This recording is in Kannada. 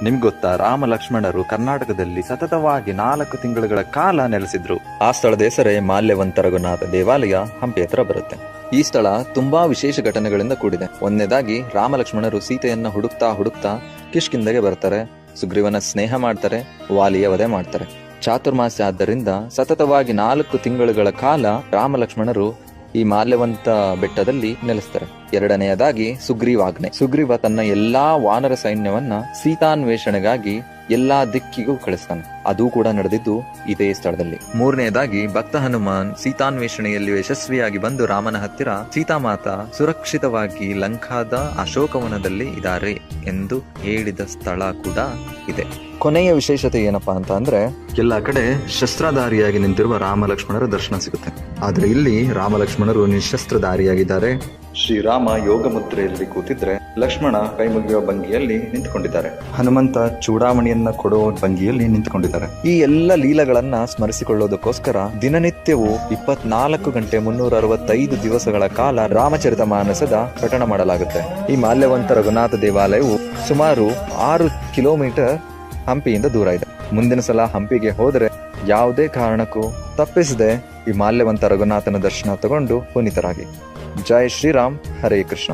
ನಿಮ್ಗೆ ಗೊತ್ತಾ, ರಾಮ ಲಕ್ಷ್ಮಣರು ಕರ್ನಾಟಕದಲ್ಲಿ ಸತತವಾಗಿ 4 ತಿಂಗಳುಗಳ ಕಾಲ ನೆಲೆಸಿದ್ರು. ಆ ಸ್ಥಳದ ಹೆಸರೇ ಮಾಲ್ಯವಂತ ರಘುನಾಥ ದೇವಾಲಯ, ಹಂಪಿ ಹತ್ರ ಬರುತ್ತೆ. ಈ ಸ್ಥಳ ತುಂಬಾ ವಿಶೇಷ ಘಟನೆಗಳಿಂದ ಕೂಡಿದೆ. ಒಂದನೇದಾಗಿ, ರಾಮ ಲಕ್ಷ್ಮಣರು ಸೀತೆಯನ್ನ ಹುಡುಕ್ತಾ ಕಿಷ್ಕಿಂಧೆಗೆ ಬರ್ತಾರೆ. ಸುಗ್ರೀವನ ಸ್ನೇಹ ಮಾಡ್ತಾರೆ, ವಾಲಿಯ ವಧೆ ಮಾಡ್ತಾರೆ. ಚಾತುರ್ಮಾಸ್ಯ ಆದ್ದರಿಂದ ಸತತವಾಗಿ 4 ತಿಂಗಳುಗಳ ಕಾಲ ರಾಮ ಲಕ್ಷ್ಮಣರು ಈ ಮಾಲ್ಯವಂತ ಬೆಟ್ಟದಲ್ಲಿ ನೆಲೆಸ್ತಾರೆ. ಎರಡನೆಯದಾಗಿ, ಸುಗ್ರೀವಾಜ್ಞೆ. ಸುಗ್ರೀವ ತನ್ನ ಎಲ್ಲಾ ವಾನರ ಸೈನ್ಯವನ್ನ ಸೀತಾನ್ವೇಷಣೆಗಾಗಿ ಎಲ್ಲಾ ದಿಕ್ಕಿಗೂ ಕಳಿಸ್ತಾನೆ. ಅದು ಕೂಡ ನಡೆದಿದ್ದು ಇದೇ ಸ್ಥಳದಲ್ಲಿ. ಮೂರನೆಯದಾಗಿ, ಭಕ್ತ ಹನುಮಾನ್ ಸೀತಾನ್ವೇಷಣೆಯಲ್ಲಿ ಯಶಸ್ವಿಯಾಗಿ ಬಂದು ರಾಮನ ಹತ್ತಿರ ಸೀತಾಮಾತಾ ಸುರಕ್ಷಿತವಾಗಿ ಲಂಕಾದ ಅಶೋಕವನದಲ್ಲಿ ಇದ್ದಾರೆ ಎಂದು ಹೇಳಿದ ಸ್ಥಳ ಕೂಡ ಇದೆ. ಕೊನೆಯ ವಿಶೇಷತೆ ಏನಪ್ಪಾ ಅಂತ ಅಂದ್ರೆ, ಎಲ್ಲ ಕಡೆ ಶಸ್ತ್ರಧಾರಿಯಾಗಿ ನಿಂತಿರುವ ರಾಮ ಲಕ್ಷ್ಮಣರ ದರ್ಶನ ಸಿಗುತ್ತೆ. ಆದ್ರೆ ಇಲ್ಲಿ ರಾಮ ಲಕ್ಷ್ಮಣರು ನಿಶಸ್ತ್ರಧಾರಿಯಾಗಿದ್ದಾರೆ. ಶ್ರೀರಾಮ ಯೋಗ ಮುದ್ರೆಯಲ್ಲಿ ಕೂತಿದ್ರೆ, ಲಕ್ಷ್ಮಣ ಕೈ ಮುಗಿಯುವ ಭಂಗಿಯಲ್ಲಿ ನಿಂತುಕೊಂಡಿದ್ದಾರೆ. ಹನುಮಂತ ಚೂಡಾಮಣಿಯನ್ನ ಕೊಡುವ ಭಂಗಿಯಲ್ಲಿ ನಿಂತುಕೊಂಡಿದ್ದಾರೆ. ಈ ಎಲ್ಲ ಲೀಲೆಗಳನ್ನ ಸ್ಮರಿಸಿಕೊಳ್ಳೋದಕ್ಕೋಸ್ಕರ ದಿನನಿತ್ಯವೂ 24 ಗಂಟೆ 365 ದಿವಸಗಳ ಕಾಲ ರಾಮಚರಿತ ಮಾನಸದ ಪಠಣ ಮಾಡಲಾಗುತ್ತೆ. ಈ ಮಾಲ್ಯವಂತ ರಘುನಾಥ ದೇವಾಲಯವು ಸುಮಾರು 6 ಕಿಲೋಮೀಟರ್ ಹಂಪಿಯಿಂದ ದೂರ ಇದೆ. ಮುಂದಿನ ಸಲ ಹಂಪಿಗೆ ಹೋದರೆ ಯಾವುದೇ ಕಾರಣಕ್ಕೂ ತಪ್ಪಿಸದೆ ಈ ಮಾಲ್ಯವಂತ ರಘುನಾಥನ ದರ್ಶನ ತಗೊಂಡು ಪುನೀತರಾಗಿ. ಜೈ ಶ್ರೀರಾಮ್, ಹರೇ ಕೃಷ್ಣ.